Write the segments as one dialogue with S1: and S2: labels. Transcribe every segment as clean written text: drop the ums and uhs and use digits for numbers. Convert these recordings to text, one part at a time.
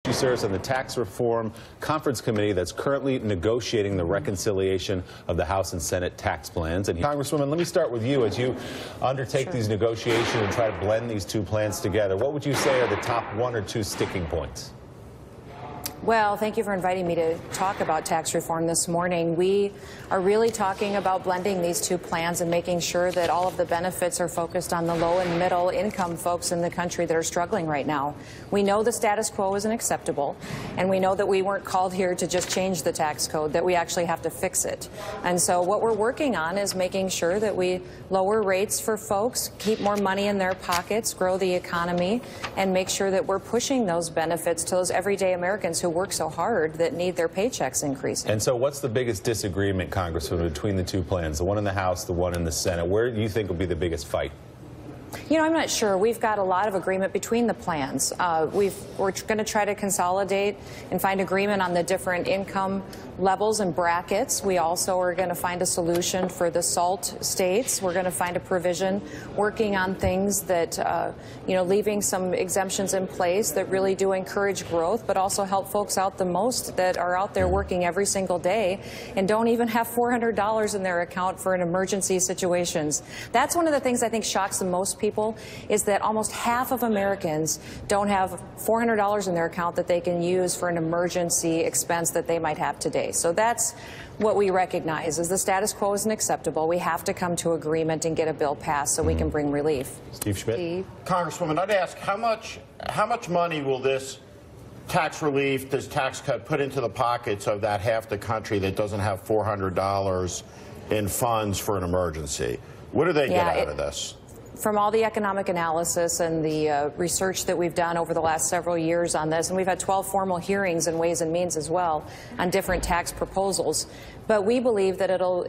S1: She serves on the Tax Reform Conference Committee that's currently negotiating the reconciliation of the House and Senate tax plans. And Congresswoman, let me start with you. As you undertake these negotiations and try to blend these two plans together, what would you say are the top one or two sticking points?
S2: Well, thank you for inviting me to talk about tax reform this morning. We are really talking about blending these two plans and making sure that all of the benefits are focused on the low and middle income folks in the country that are struggling right now. We know the status quo isn't acceptable, and we know that we weren't called here to just change the tax code, that we actually have to fix it. And so what we're working on is making sure that we lower rates for folks, keep more money in their pockets, grow the economy, and make sure that we're pushing those benefits to those everyday Americans who work so hard that need their paychecks increasing.
S1: And so what's the biggest disagreement, Congresswoman, between the two plans, the one in the House, the one in the Senate? Where do you think will be the biggest fight?
S2: You know, I'm not sure. We've got a lot of agreement between the plans. We're going to try to consolidate and find agreement on the different income levels and brackets. We also are going to find a solution for the SALT states. We're going to find a provision working on things that, you know, leaving some exemptions in place that really do encourage growth, but also help folks out the most that are out there working every single day and don't even have $400 in their account for an emergency situations. That's one of the things I think shocks the most people, is that almost half of Americans don't have $400 in their account that they can use for an emergency expense that they might have today. So that's what we recognize, is the status quo isn't acceptable. We have to come to agreement and get a bill passed so we can bring relief.
S1: Steve Schmidt.
S3: Congresswoman, I'd ask, how much money will this tax relief, this tax cut, put into the pockets of that half the country that doesn't have $400 in funds for an emergency? What do they get out of this?
S2: From all the economic analysis and the research that we've done over the last several years on this, and we've had 12 formal hearings in Ways and Means as well on different tax proposals, but we believe that it'll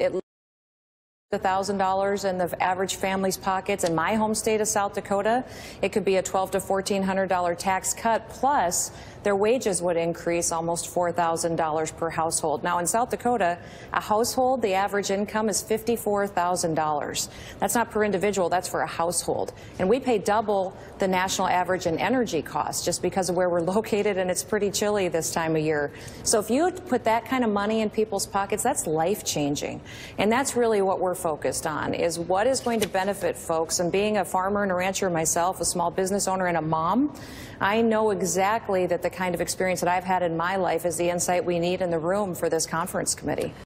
S2: $1,000 in the average family's pockets. In my home state of South Dakota, it could be a $1,200 to $1,400 tax cut, plus their wages would increase almost $4,000 per household. Now, in South Dakota, a household, the average income is $54,000. That's not per individual, that's for a household. And we pay double the national average in energy costs just because of where we're located, and it's pretty chilly this time of year. So if you put that kind of money in people's pockets, that's life-changing. And that's really what we're focused on, is what is going to benefit folks. And being a farmer and a rancher myself, a small business owner and a mom, I know exactly that the kind of experience that I've had in my life is the insight we need in the room for this conference committee.